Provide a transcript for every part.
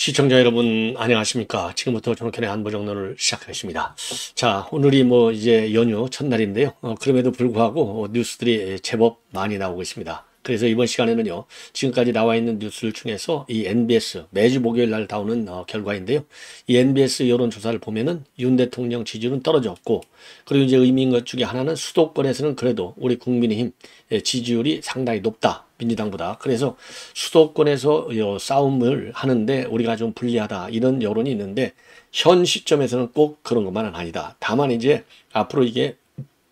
시청자 여러분 안녕하십니까. 지금부터 존경의 안보정론을 시작하겠습니다. 자, 오늘이 뭐 이제 연휴 첫날인데요. 그럼에도 불구하고 뉴스들이 제법 많이 나오고 있습니다. 그래서 이번 시간에는요, 지금까지 나와 있는 뉴스들 중에서 이 NBS 매주 목요일 날 나오는 결과인데요. 이 NBS 여론조사를 보면은 윤 대통령 지지율은 떨어졌고, 그리고 이제 의미인 것 중에 하나는 수도권에서는 그래도 우리 국민의힘 지지율이 상당히 높다. 민주당보다. 그래서 수도권에서 싸움을 하는데 우리가 좀 불리하다. 이런 여론이 있는데 현 시점에서는 꼭 그런 것만은 아니다. 다만 이제 앞으로 이게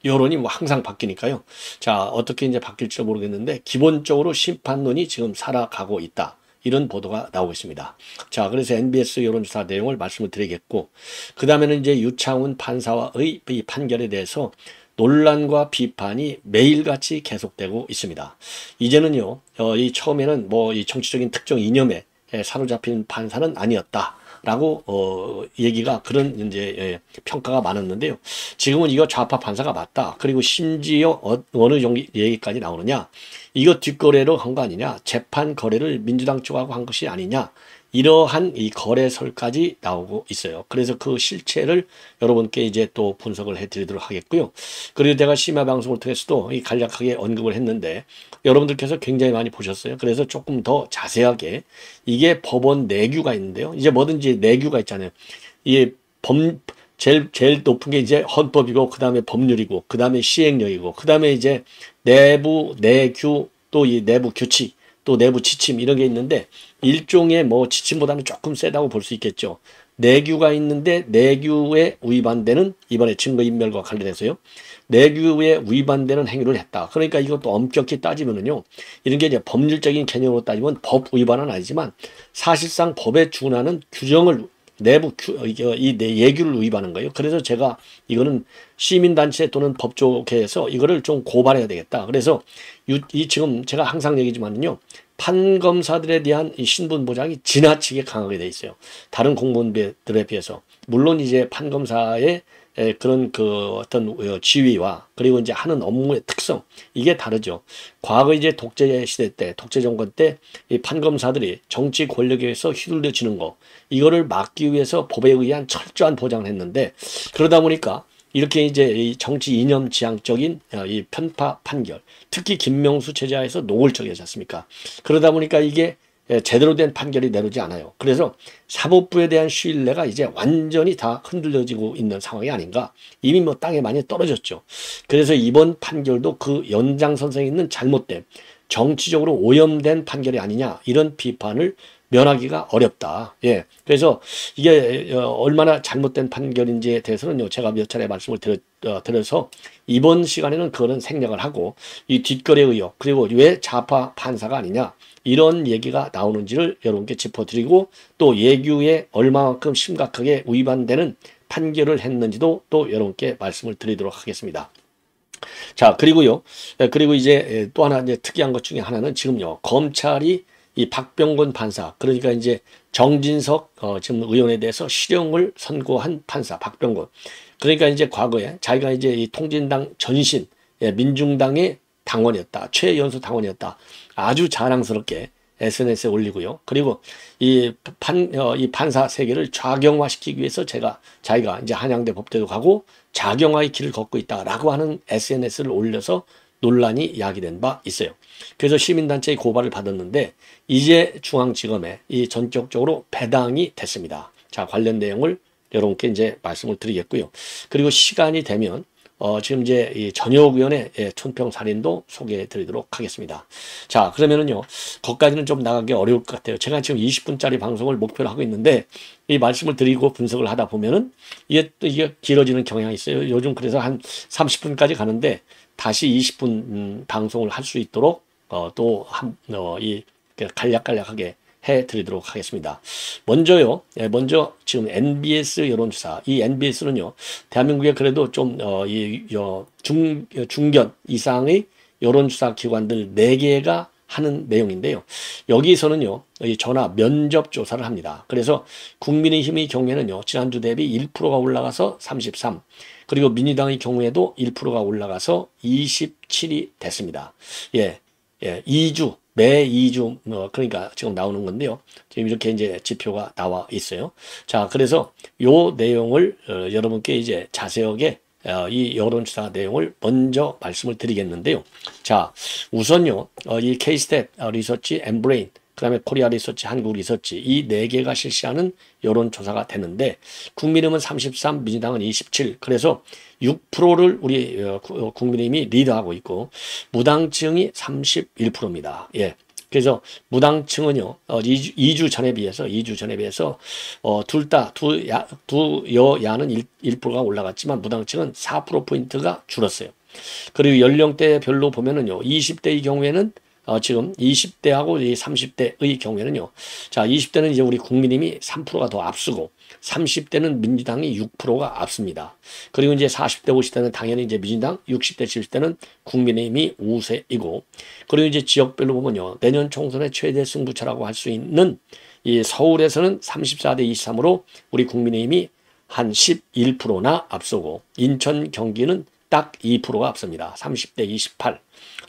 여론이 뭐 항상 바뀌니까요. 자, 어떻게 이제 바뀔지 모르겠는데 기본적으로 심판론이 지금 살아가고 있다. 이런 보도가 나오고 있습니다. 자, 그래서 NBS 여론조사 내용을 말씀을 드리겠고, 그 다음에는 이제 유창훈 판사와의 이 판결에 대해서 논란과 비판이 매일같이 계속되고 있습니다. 이제는요, 이 처음에는 뭐 이 정치적인 특정 이념에 사로잡힌 판사는 아니었다. 라고 얘기가 그런 이제 평가가 많았는데요. 지금은 이거 좌파 판사가 맞다. 그리고 심지어 어느 정도 얘기까지 나오느냐? 이거 뒷거래로 한 거 아니냐? 재판 거래를 민주당 쪽하고 한 것이 아니냐? 이러한 이 거래설까지 나오고 있어요. 그래서 그 실체를 여러분께 이제 또 분석을 해드리도록 하겠고요. 그리고 제가 심야 방송을 통해서도 이 간략하게 언급을 했는데 여러분들께서 굉장히 많이 보셨어요. 그래서 조금 더 자세하게 이게 법원 내규가 있는데요. 이제 뭐든지 내규가 있잖아요. 이게 제일 높은 게 이제 헌법이고, 그 다음에 법률이고, 그 다음에 시행령이고, 그 다음에 이제 내부 내규, 또 이 내부 규칙, 또 내부 지침 이런 게 있는데 일종의 뭐 지침보다는 조금 세다고 볼 수 있겠죠. 내규가 있는데 내규에 위반되는, 이번에 증거인멸과 관련해서요, 내규에 위반되는 행위를 했다. 그러니까 이것도 엄격히 따지면은요, 이런 게 이제 법률적인 개념으로 따지면 법 위반은 아니지만 사실상 법에 준하는 규정을 이 예규를 위반한 거예요. 그래서 제가 이거는 시민단체 또는 법조계에서 이거를 좀 고발해야 되겠다. 그래서 지금 제가 항상 얘기지만요, 판검사들에 대한 이 신분 보장이 지나치게 강하게 돼 있어요. 다른 공무원들에 비해서. 물론 이제 판검사의 그런 그 어떤 지위와 그리고 이제 하는 업무의 특성, 이게 다르죠. 과거 이제 독재 시대 때, 독재 정권 때 이 판검사들이 정치 권력에 의해서 휘둘려지는 거, 이거를 막기 위해서 법에 의한 철저한 보장을 했는데, 그러다 보니까 이렇게 이제 이 정치 이념 지향적인 이 편파 판결, 특히 김명수 체제하에서 노골적이지 않습니까? 그러다 보니까 이게 제대로 된 판결이 내려오지 않아요. 그래서 사법부에 대한 신뢰가 이제 완전히 다 흔들려지고 있는 상황이 아닌가. 이미 뭐 땅에 많이 떨어졌죠. 그래서 이번 판결도 그 연장선상에 있는 잘못된, 정치적으로 오염된 판결이 아니냐, 이런 비판을 면하기가 어렵다. 예. 그래서 이게 얼마나 잘못된 판결인지에 대해서는요, 제가 몇 차례 말씀을 드려서 이번 시간에는 그거는 생략을 하고, 이 뒷거래 의혹, 그리고 왜 좌파 판사가 아니냐, 이런 얘기가 나오는지를 여러분께 짚어드리고, 또 예규에 얼마만큼 심각하게 위반되는 판결을 했는지도 또 여러분께 말씀을 드리도록 하겠습니다. 자, 그리고요, 그리고 이제 또 하나 이제 특이한 것 중에 하나는 지금요, 검찰이 이 박병건 판사, 그러니까 이제 정진석 지금 의원에 대해서 실형을 선고한 판사 박병건, 그러니까 이제 과거에 자기가 이제 이 통진당 전신, 민중당의 당원이었다, 최연소 당원이었다, 아주 자랑스럽게 SNS에 올리고요. 그리고 이 판사 세계를 좌경화시키기 위해서 자기가 이제 한양대 법대도 가고 좌경화의 길을 걷고 있다라고 하는 SNS를 올려서 논란이 야기된 바 있어요. 그래서 시민단체의 고발을 받았는데 이제 중앙지검에 이 전격적으로 배당이 됐습니다. 자, 관련 내용을 여러분께 이제 말씀을 드리겠고요. 그리고 시간이 되면 지금 이제 이 전효욱 의원의 촌평 살인도 소개해 드리도록 하겠습니다. 자, 그러면은요, 거기까지는 좀 나가기 어려울 것 같아요. 제가 지금 20분짜리 방송을 목표로 하고 있는데 이 말씀을 드리고 분석을 하다 보면은 이게 길어지는 경향이 있어요. 요즘 그래서 한 30분까지 가는데 다시 20분 방송을 할 수 있도록 간략하게 해드리도록 하겠습니다. 먼저 지금 NBS 여론조사, 이 NBS는요, 대한민국에 그래도 좀 중견 이상의 여론조사 기관들 4개가 하는 내용인데요. 여기서는요, 이 전화 면접 조사를 합니다. 그래서 국민의힘의 경우에는요, 지난주 대비 1%가 올라가서 33, 그리고 민주당의 경우에도 1%가 올라가서 27이 됐습니다. 예, 2주 매 2주, 그러니까 지금 나오는 건데요. 지금 이렇게 이제 지표가 나와 있어요. 자, 그래서 요 내용을 여러분께 이제 자세하게 이 여론조사 내용을 먼저 말씀을 드리겠는데요. 자, 우선요, 이 K-스탯 리서치, 엠브레인, 그 다음에 코리아 리서치, 한국 리서치 이 네 개가 실시하는 여론조사가 되는데 국민의힘은 33, 민주당은 27, 그래서 6%를 우리 국민의힘이 리드하고 있고 무당층이 31%입니다. 예. 그래서 무당층은요, 2주 전에 비해서, 두 여야는 1%가 올라갔지만 무당층은 4%포인트가 줄었어요. 그리고 연령대별로 보면은요, 20대의 경우에는 지금 20대하고 30대의 경우에는요. 자, 20대는 이제 우리 국민의힘이 3%가 더 앞서고 30대는 민주당이 6%가 앞섭니다. 그리고 이제 40대, 50대는 당연히 이제 민주당, 60대, 70대는 국민의힘이 우세이고, 그리고 이제 지역별로 보면요. 내년 총선의 최대 승부처라고 할 수 있는 이 서울에서는 34대 23으로 우리 국민의힘이 한 11%나 앞서고, 인천, 경기는 딱 2%가 앞섭니다. 30대 28.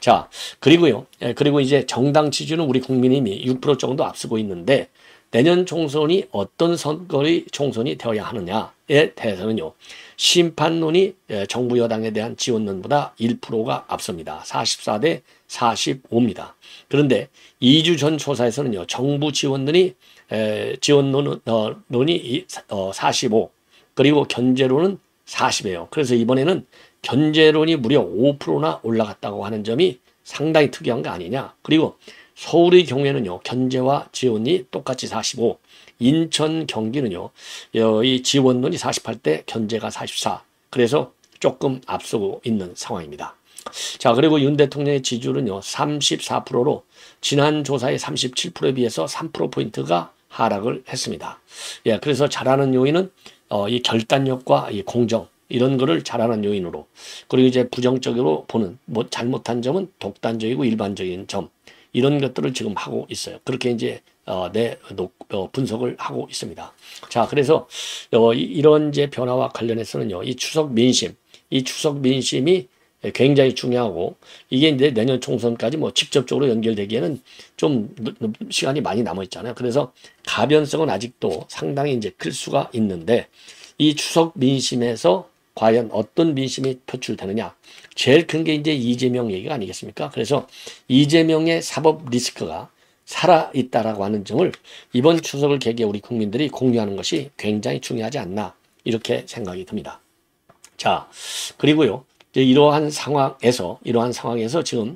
자, 그리고요. 그리고 이제 정당 지지는 우리 국민의힘이 6% 정도 앞서고 있는데 내년 총선이 어떤 선거의 총선이 되어야 하느냐에 대해서는요. 심판론이 정부 여당에 대한 지원론보다 1%가 앞섭니다. 44대 45입니다. 그런데 2주 전 조사에서는요. 정부 지원론이 45, 그리고 견제론은 40이에요. 그래서 이번에는 견제론이 무려 5%나 올라갔다고 하는 점이 상당히 특이한 거 아니냐. 그리고 서울의 경우에는요. 견제와 지원이 똑같이 45. 인천, 경기는요. 이 지원론이 48대 견제가 44. 그래서 조금 앞서고 있는 상황입니다. 자, 그리고 윤 대통령의 지지율은요. 34%로 지난 조사의 37%에 비해서 3%포인트가 하락을 했습니다. 예, 그래서 잘하는 요인은 이 결단력과 이 공정, 이런 거를 잘하는 요인으로, 그리고 이제 부정적으로 보는 잘못한 점은 독단적이고 일반적인 점, 이런 것들을 지금 하고 있어요. 그렇게 이제 분석을 하고 있습니다. 자, 그래서 이런 이제 변화와 관련해서는요, 이 추석 민심이 굉장히 중요하고, 이게 이제 내년 총선까지 직접적으로 연결되기에는 좀 시간이 많이 남아 있잖아요. 그래서 가변성은 아직도 상당히 이제 클 수가 있는데, 이 추석 민심에서 과연 어떤 민심이 표출되느냐. 제일 큰 게 이제 이재명 얘기가 아니겠습니까? 그래서 이재명의 사법 리스크가 살아있다라고 하는 점을 이번 추석을 계기에 우리 국민들이 공유하는 것이 굉장히 중요하지 않나, 이렇게 생각이 듭니다. 자, 그리고요. 이제 이러한 상황에서 지금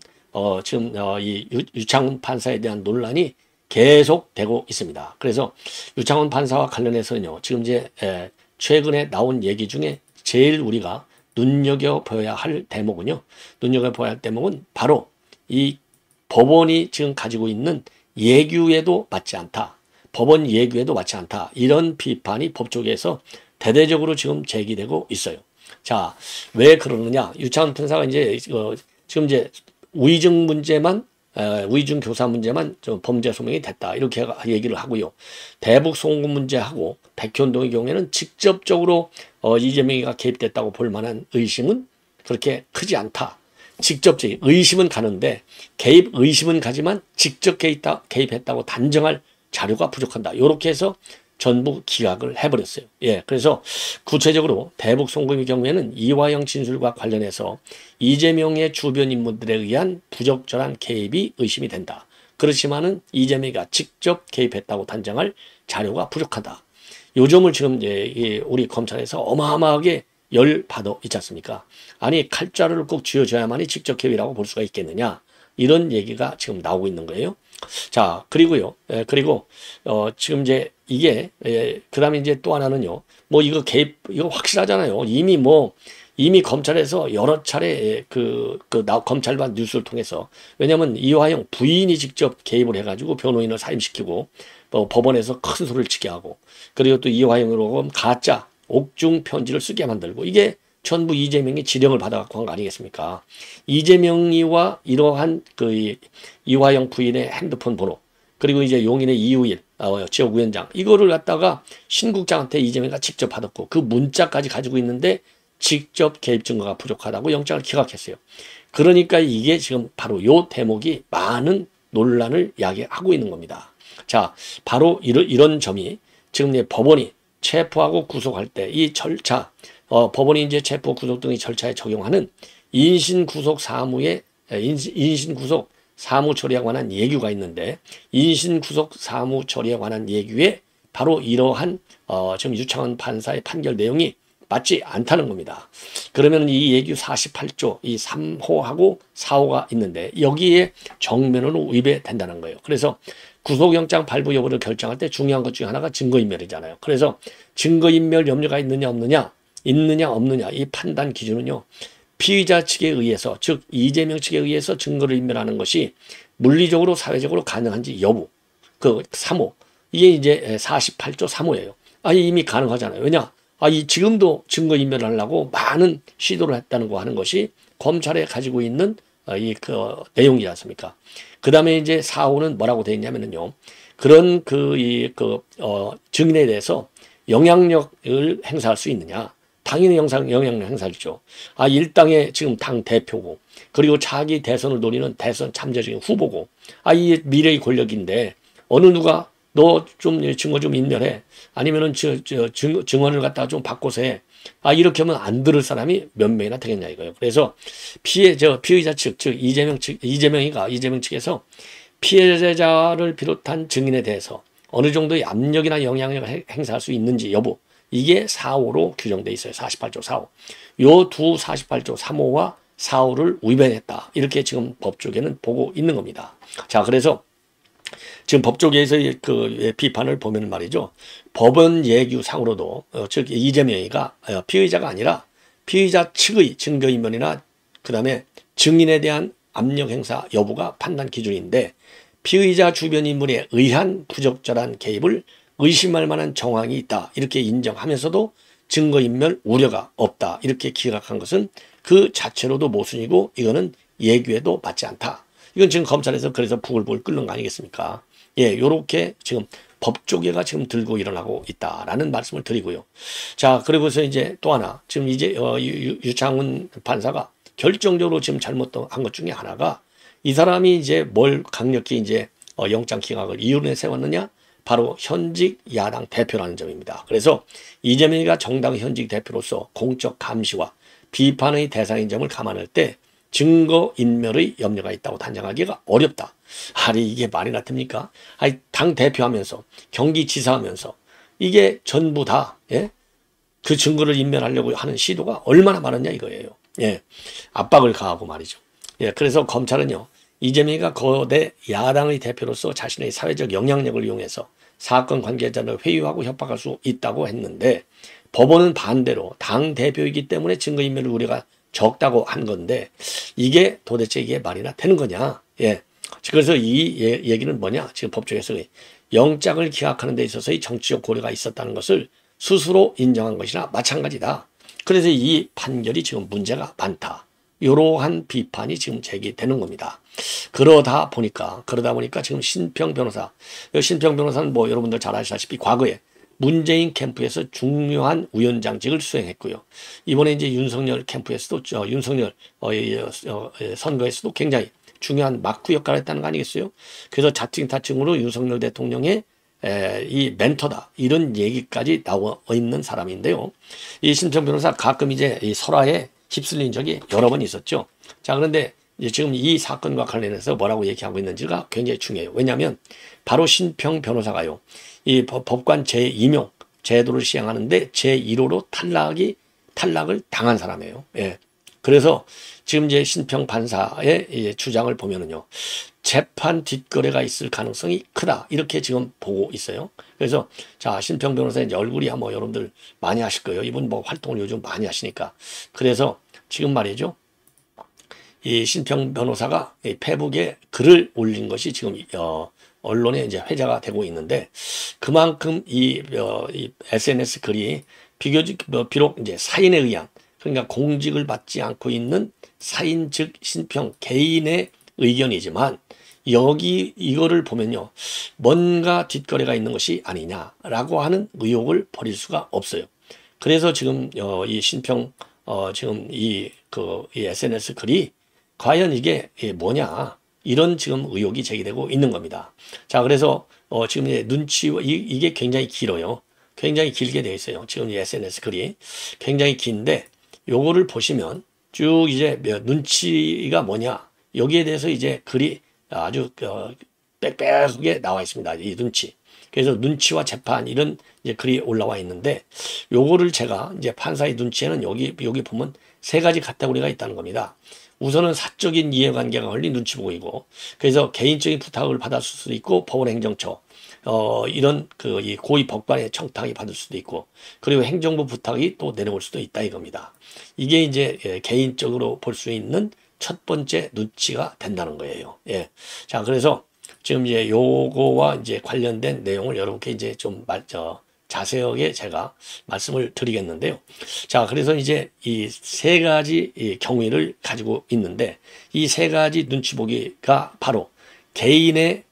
이 유창훈 판사에 대한 논란이 계속되고 있습니다. 그래서 유창훈 판사와 관련해서는요. 지금 이제 최근에 나온 얘기 중에 제일 우리가 눈여겨봐야 할 대목은 바로 이 법원이 지금 가지고 있는 예규에도 맞지 않다. 법원 예규에도 맞지 않다. 이런 비판이 법조계에서 대대적으로 지금 제기되고 있어요. 자, 왜 그러느냐? 유창훈 판사가 이제 지금 이제 위증 교사 문제만 좀 범죄 소명이 됐다, 이렇게 얘기를 하고요. 대북 송금 문제하고 백현동의 경우에는 직접적으로 이재명이가 개입됐다고 볼 만한 의심은 그렇게 크지 않다. 직접적인 의심은 가는데 의심은 가지만 직접 개입했다고 단정할 자료가 부족한다. 이렇게 해서 전부 기각을 해버렸어요. 예, 그래서 구체적으로 대북 송금의 경우에는 이화영 진술과 관련해서 이재명의 주변 인물들에 의한 부적절한 개입이 의심이 된다. 그렇지만은 이재명이가 직접 개입했다고 단정할 자료가 부족하다. 요 점을 지금 이제 우리 검찰에서 어마어마하게 열받아 있지 않습니까? 아니, 칼자루를 꼭 쥐어줘야만이 직접 개입이라고 볼 수가 있겠느냐? 이런 얘기가 지금 나오고 있는 거예요. 자, 그리고요. 그리고 지금 이제 이게 그다음에 이제 또 하나는요. 이거 개입 이거 확실하잖아요. 이미 검찰에서 여러 차례 검찰반 뉴스를 통해서, 왜냐하면 이화영 부인이 직접 개입을 해가지고 변호인을 사임시키고 법원에서 큰 소리를 치게 하고, 그리고 또 이화영으로 가짜 옥중 편지를 쓰게 만들고, 이게 전부 이재명이 지령을 받아갖고 한 거 아니겠습니까? 이재명이와 이러한 이화영 부인의 핸드폰 번호, 그리고 이제 용인의 이우일 지역위원장, 이거를 갖다가 신국장한테 이재명이가 직접 받았고, 그 문자까지 가지고 있는데 직접 개입 증거가 부족하다고 영장을 기각했어요. 그러니까 이게 지금 바로 요 대목이 많은 논란을 야기하고 있는 겁니다. 자, 바로 이런 점이 지금 법원이 체포하고 구속할 때 이 절차, 법원이 이제 체포, 구속 등의 절차에 적용하는 인신구속 사무에 인신구속 사무 처리에 관한 예규가 있는데, 인신구속 사무 처리에 관한 예규에 바로 이러한 지금 유창훈 판사의 판결 내용이 맞지 않다는 겁니다. 그러면 이 예규 48조 이 3호하고 4호가 있는데 여기에 정면으로 위배된다는 거예요. 그래서 구속영장 발부 여부를 결정할 때 중요한 것 중에 하나가 증거인멸이잖아요. 그래서 증거인멸 염려가 있느냐 없느냐 이 판단 기준은요, 피의자 측에 의해서, 즉 이재명 측에 의해서 증거를 인멸하는 것이 물리적으로 사회적으로 가능한지 여부, 그 3호, 이게 이제 48조 3호예요. 이미 가능하잖아요. 왜냐? 지금도 증거인멸을 하려고 많은 시도를 했다는 거 하는 것이 검찰에 가지고 있는 내용이지 않습니까? 그 다음에 이제 4호는 뭐라고 되어 있냐면요, 그런 증인에 대해서 영향력을 행사할 수 있느냐. 당연히 영향력 행사했죠. 일당의 지금 당 대표고, 그리고 자기 대선을 노리는 대선 참여적인 후보고, 이 미래의 권력인데, 어느 누가 너 좀 증거 좀 인멸해. 아니면은 증언을 갖다가 좀 바꿔서 해. 이렇게 하면 안 들을 사람이 몇 명이나 되겠냐 이거예요. 그래서 피의자 측, 즉 이재명 측에서 피해자를 비롯한 증인에 대해서 어느 정도의 압력이나 영향력을 행사할 수 있는지 여부, 이게 4호로 규정돼 있어요. 48조 4호. 요 두 48조 3호와 4호를 위반했다. 이렇게 지금 법조계는 보고 있는 겁니다. 자, 그래서 지금 법조계에서의 비판을 보면 말이죠, 법원 예규상으로도 즉 이재명이가 피의자가 아니라 피의자 측의 증거인멸이나 그 다음에 증인에 대한 압력 행사 여부가 판단 기준인데, 피의자 주변 인물에 의한 부적절한 개입을 의심할 만한 정황이 있다 이렇게 인정하면서도 증거인멸 우려가 없다 이렇게 기각한 것은 그 자체로도 모순이고, 이거는 예규에도 맞지 않다. 이건 지금 검찰에서 그래서 부글부글 끓는 거 아니겠습니까? 요렇게 지금 법조계가 지금 들고 일어나고 있다라는 말씀을 드리고요. 자, 그리고서 이제 또 하나, 지금 이제 유창훈 판사가 결정적으로 지금 잘못한 것 중에 하나가, 이 사람이 이제 뭘 강력히 이제 영장 기각을 이유로 세웠느냐? 바로 현직 야당 대표라는 점입니다. 그래서 이재명이가 정당 현직 대표로서 공적 감시와 비판의 대상인 점을 감안할 때 증거인멸의 염려가 있다고 단정하기가 어렵다. 이게 말이나 됩니까? 당 대표하면서 경기지사하면서 이게 전부 다 그 증거를 인멸하려고 하는 시도가 얼마나 많았냐 이거예요. 압박을 가하고 말이죠. 그래서 검찰은요, 이재명이가 거대 야당의 대표로서 자신의 사회적 영향력을 이용해서 사건 관계자를 회유하고 협박할 수 있다고 했는데, 법원은 반대로 당 대표이기 때문에 증거인멸 우려가 적다고 한 건데, 이게 도대체 이게 말이나 되는 거냐? 그래서 이 얘기는 뭐냐? 지금 법조에서 영장을 기각하는 데 있어서의 정치적 고려가 있었다는 것을 스스로 인정한 것이나 마찬가지다. 그래서 이 판결이 지금 문제가 많다. 이러한 비판이 지금 제기되는 겁니다. 그러다 보니까 지금 신평 변호사는 뭐 여러분들 잘 아시다시피 과거에 문재인 캠프에서 중요한 위원장직을 수행했고요. 이번에 이제 윤석열 캠프에서도 윤석열 선거에서도 굉장히 중요한 막후 역할을 했다는 거 아니겠어요? 그래서 자칭타칭으로 윤석열 대통령의 이 멘토다 이런 얘기까지 나와 있는 사람인데요. 이 신평 변호사 가끔 이제 이 설화에 휩쓸린 적이 여러 번 있었죠. 자, 그런데 지금 이 사건과 관련해서 뭐라고 얘기하고 있는지가 굉장히 중요해요. 왜냐하면 바로 신평 변호사가요, 이 법관 제2명 제도를 시행하는데 제1호로 탈락을 당한 사람이에요. 그래서 지금 이제 신평 판사의 주장을 보면은요, 재판 뒷거래가 있을 가능성이 크다 이렇게 지금 보고 있어요. 그래서 자, 신평 변호사의 이제 얼굴이 뭐 여러분들 많이 아실 거예요. 이분 뭐 활동을 요즘 많이 하시니까. 그래서 지금 말이죠, 이 신평 변호사가 이 페북에 글을 올린 것이 지금 언론에 이제 회자가 되고 있는데, 그만큼 이 SNS 글이 비록 이제 사인에 의한, 그러니까 공직을 받지 않고 있는 사인 즉 신평 개인의 의견이지만, 이거를 보면요, 뭔가 뒷거래가 있는 것이 아니냐라고 하는 의혹을 버릴 수가 없어요. 그래서 지금 이 신평 지금 이 SNS 글이 과연 이게 뭐냐, 이런 지금 의혹이 제기되고 있는 겁니다. 자, 그래서 지금 이제 이게 굉장히 길어요. 굉장히 길게 되어 있어요. 지금 이 SNS 글이 굉장히 긴데 요거를 보시면 쭉 이제 눈치가 뭐냐 여기에 대해서 이제 글이 아주 빽빽하게 나와 있습니다. 이 눈치. 그래서 눈치와 재판 이런 이제 글이 올라와 있는데 요거를 제가 이제 판사의 눈치에는 여기 보면 세 가지 카테고리가 있다는 겁니다. 우선은 사적인 이해관계가 걸린 눈치 보기고, 그래서 개인적인 부탁을 받았을 수도 있고 법원행정처 이런 이 고위 법관의 청탁이 받을 수도 있고, 그리고 행정부 부탁이 또 내려올 수도 있다 이겁니다. 이게 이제 개인적으로 볼 수 있는 첫 번째 눈치가 된다는 거예요. 예. 자, 그래서 지금 이제 요거와 이제 관련된 내용을 여러분께 이제 좀 자세하게 제가 말씀을 드리겠는데요. 자, 그래서 이제 이 세 가지 경위를 가지고 있는데 이 세 가지 눈치 보기가 바로 개인의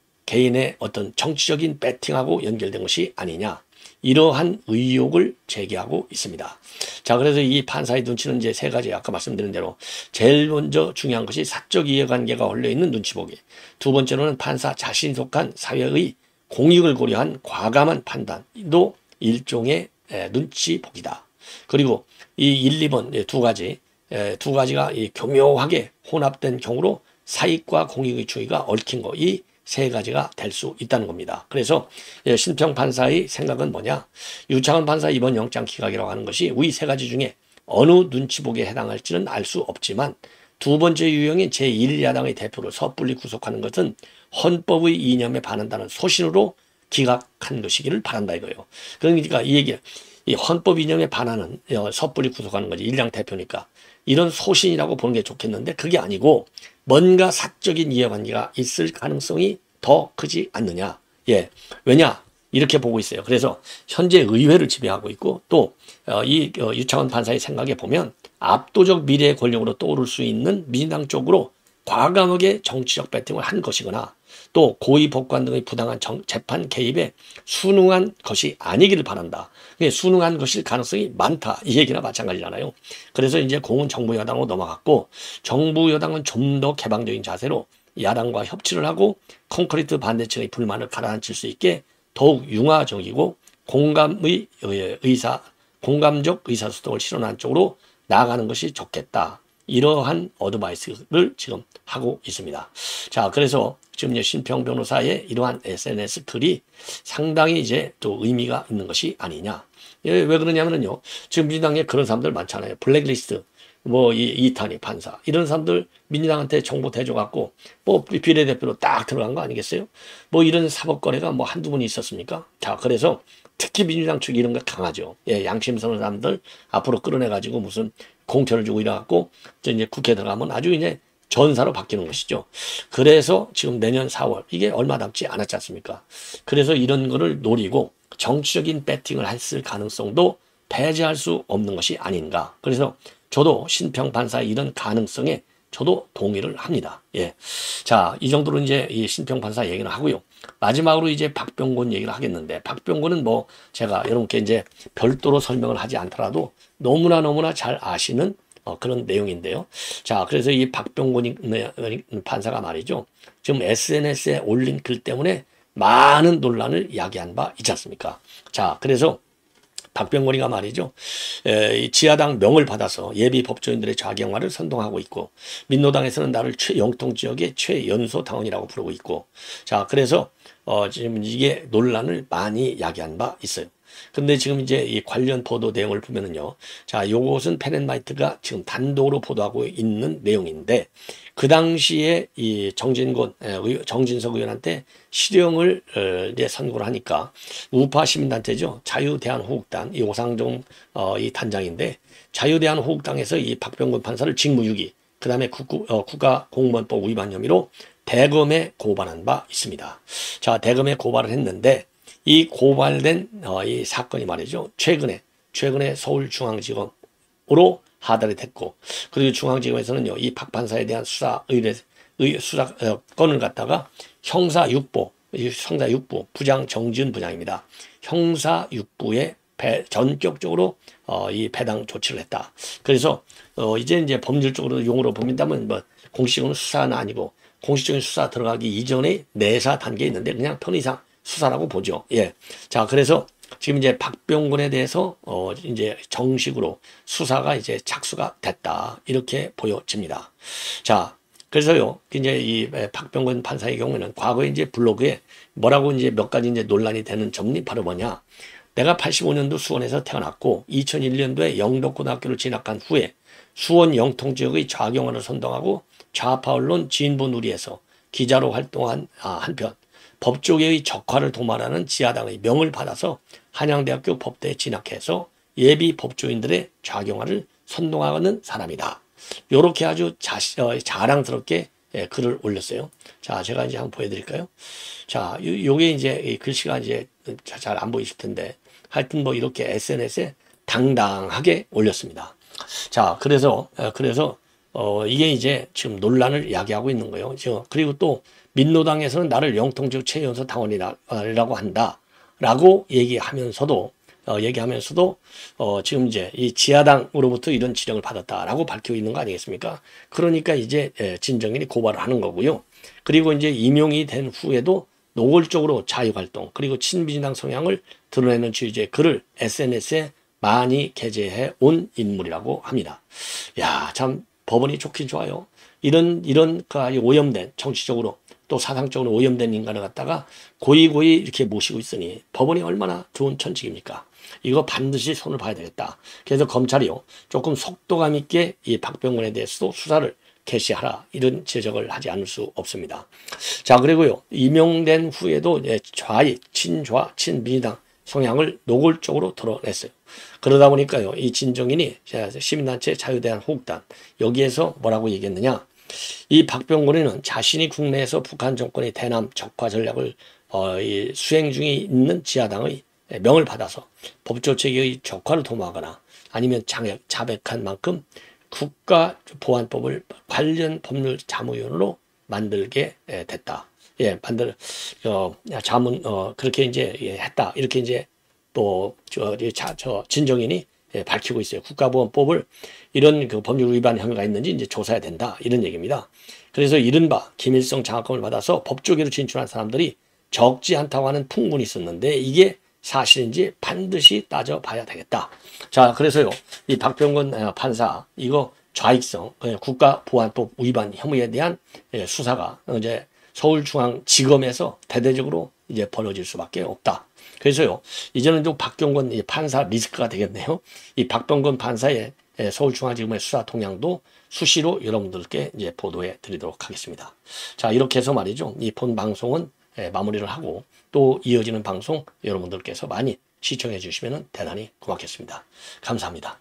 어떤 정치적인 배팅하고 연결된 것이 아니냐. 이러한 의혹을 제기하고 있습니다. 자, 그래서 이 판사의 눈치는 이제 세 가지, 아까 말씀드린 대로 제일 먼저 중요한 것이 사적 이해관계가 걸려있는 눈치 보기. 두 번째로는 판사 자신이 속한 사회의 공익을 고려한 과감한 판단도 일종의 눈치 보기다. 그리고 이 1, 2번 두 가지가 이 교묘하게 혼합된 경우로 사익과 공익의 주의가 얽힌 거, 이 세 가지가 될 수 있다는 겁니다. 그래서 신평 판사의 생각은 뭐냐? 유창헌 판사 이번 영장 기각이라고 하는 것이 위 세 가지 중에 어느 눈치 보기에 해당할지는 알 수 없지만 두 번째 유형인 제1야당의 대표를 섣불리 구속하는 것은 헌법의 이념에 반한다는 소신으로 기각한 것이기를 바란다 이거예요. 그러니까 이 헌법 이념에 반하는 섣불리 구속하는 거지. 일당 대표니까. 이런 소신이라고 보는 게 좋겠는데 그게 아니고 뭔가 사적인 이해관계가 있을 가능성이 더 크지 않느냐. 예. 왜냐? 이렇게 보고 있어요. 그래서 현재 의회를 지배하고 있고 또 유창헌 판사의 생각에 보면 압도적 미래의 권력으로 떠오를 수 있는 민주당 쪽으로 과감하게 정치적 배팅을 한 것이거나 또 고위 법관 등의 부당한 재판 개입에 순응한 것이 아니기를 바란다. 순응한 것일 가능성이 많다. 이 얘기나 마찬가지잖아요. 그래서 이제 공은 정부 여당으로 넘어갔고 정부 여당은 좀 더 개방적인 자세로 야당과 협치를 하고 콘크리트 반대층의 불만을 가라앉힐 수 있게 더욱 융화적이고 공감적 의사소통을 실현하는 쪽으로 나아가는 것이 좋겠다. 이러한 어드바이스를 지금 하고 있습니다. 자, 그래서 지금 신평 변호사의 이러한 SNS 글이 상당히 이제 또 의미가 있는 것이 아니냐. 왜 그러냐면요. 지금 민주당에 그런 사람들 많잖아요. 블랙리스트, 이탄희 판사, 이런 사람들 민주당한테 정보 대줘갖고, 비례대표로 딱 들어간 거 아니겠어요? 이런 사법거래가 한두 번 있었습니까? 자, 그래서 특히 민주당 측이 이런 거 강하죠. 예, 양심스러운 사람들 앞으로 끌어내가지고 무슨 공천을 주고 이래갖고, 이제 국회 들어가면 아주 이제 전사로 바뀌는 것이죠. 그래서 지금 내년 4월, 이게 얼마 남지 않았지 않습니까? 그래서 이런 거를 노리고 정치적인 배팅을 했을 가능성도 배제할 수 없는 것이 아닌가. 그래서 저도 신평 판사의 이런 가능성에 저도 동의를 합니다. 예. 자, 이 정도로 이제 이 신평 판사 얘기를 하고요. 마지막으로 이제 박병곤 얘기를 하겠는데, 박병곤은 제가 여러분께 이제 별도로 설명을 하지 않더라도 너무나 잘 아시는 그런 내용인데요. 자, 그래서 이 박병곤 판사가 말이죠. 지금 SNS에 올린 글 때문에 많은 논란을 야기한 바 있지 않습니까? 자, 그래서 박병곤이가 말이죠. 지하당 명을 받아서 예비 법조인들의 좌경화를 선동하고 있고, 민노당에서는 나를 최영통 지역의 최연소 당원이라고 부르고 있고, 자, 그래서 지금 이게 논란을 많이 야기한 바 있어요. 근데 지금 이제 이 관련 보도 내용을 보면은요. 자, 요것은 펜앤마이트가 지금 단독으로 보도하고 있는 내용인데, 그 당시에 이 정진석 의원한테 실형을 이제 선고를 하니까 우파 시민단체죠. 자유대한호국단, 이 오상종 이 단장인데, 자유대한호국당에서 이 박병곤 판사를 직무유기, 그 다음에 국가공무원법 위반 혐의로 대검에 고발한 바 있습니다. 자, 대검에 고발을 했는데, 이 고발된 이 사건이 말이죠. 최근에 서울중앙지검으로 하달이 됐고, 그리고 중앙지검에서는요, 이 박 판사에 대한 수사건을 갖다가 형사 6부 부장 정지은 부장입니다. 형사 6부에 전격적으로 이 배당 조치를 했다. 그래서 이제 법률적으로 용어로 보면다면 공식으로는 수사는 아니고 공식적인 수사 들어가기 이전에 내사 단계에 있는데 그냥 편의상 수사라고 보죠. 예. 자, 그래서 지금 이제 박병근에 대해서 이제 정식으로 수사가 이제 착수가 됐다. 이렇게 보여집니다. 자, 그래서요, 이제 이 박병근 판사의 경우에는 과거에 이제 블로그에 뭐라고 이제 몇 가지 이제 논란이 되는 점이 바로 뭐냐. 내가 85년도 수원에서 태어났고 2001년도에 영덕고등학교를 진학한 후에 수원 영통 지역의 좌경화를 선동하고 좌파 언론 진보누리에서 기자로 활동한 한편 법조계의 적화를 도말하는 지하당의 명을 받아서 한양대학교 법대에 진학해서 예비 법조인들의 좌경화를 선동하는 사람이다. 요렇게 아주 자랑스럽게 글을 올렸어요. 자, 제가 이제 한번 보여드릴까요? 자, 요게 이제 이 글씨가 이제 잘 안 보이실 텐데 하여튼 뭐 이렇게 SNS에 당당하게 올렸습니다. 자, 그래서 이게 이제 지금 논란을 야기하고 있는 거예요. 그리고 또 민노당에서는 나를 영통지역 최연소 당원이라고 한다라고 얘기하면서도 지금 이제 이 지하당으로부터 이런 지령을 받았다라고 밝히고 있는 거 아니겠습니까? 그러니까 이제 진정인이 고발을 하는 거고요. 그리고 이제 임용이 된 후에도 노골적으로 자유활동 그리고 친민주당 성향을 드러내는 취지의 글을 SNS에 많이 게재해 온 인물이라고 합니다. 야, 참 법원이 좋긴 좋아요. 이런 그 오염된 정치적으로 또 사상적으로 오염된 인간을 갖다가 고이고이 이렇게 모시고 있으니 법원이 얼마나 좋은 천직입니까? 이거 반드시 손을 봐야 되겠다. 그래서 검찰이요, 조금 속도감 있게 이 박병근에 대해서도 수사를 개시하라, 이런 지적을 하지 않을 수 없습니다. 자, 그리고요, 임용된 후에도 좌익, 친좌, 친민주당 성향을 노골적으로 드러냈어요. 그러다 보니까요, 이 진정인이 시민단체 자유대한 호국단 여기에서 뭐라고 얘기했느냐, 이 박병근에는 자신이 국내에서 북한 정권의 대남 적화 전략을 수행 중에 있는 지하당의 명을 받아서 법조체계의 적화를 도모하거나 아니면 자백한 만큼 국가보안법을 관련 법률 자문위원으로 만들게 됐다. 예, 그렇게 이제 했다. 이렇게 이제 또 진정인이 밝히고 있어요. 국가보안법을 이런 그 법률 위반 혐의가 있는지 이제 조사해야 된다. 이런 얘기입니다. 그래서 이른바 김일성 장학금을 받아서 법조계로 진출한 사람들이 적지 않다고 하는 풍문이 있었는데 이게 사실인지 반드시 따져봐야 되겠다. 자, 그래서요, 이 박병근 판사 이거 좌익성 국가보안법 위반 혐의에 대한 수사가 이제 서울중앙지검에서 대대적으로 이제 벌어질 수밖에 없다. 그래서요, 이제는 좀 박병근 판사 리스크가 되겠네요. 이 박병근 판사의 서울중앙지검의 수사 동향도 수시로 여러분들께 이제 보도해 드리도록 하겠습니다. 자, 이렇게 해서 말이죠, 이 본 방송은 마무리를 하고 또 이어지는 방송 여러분들께서 많이 시청해 주시면 대단히 고맙겠습니다. 감사합니다.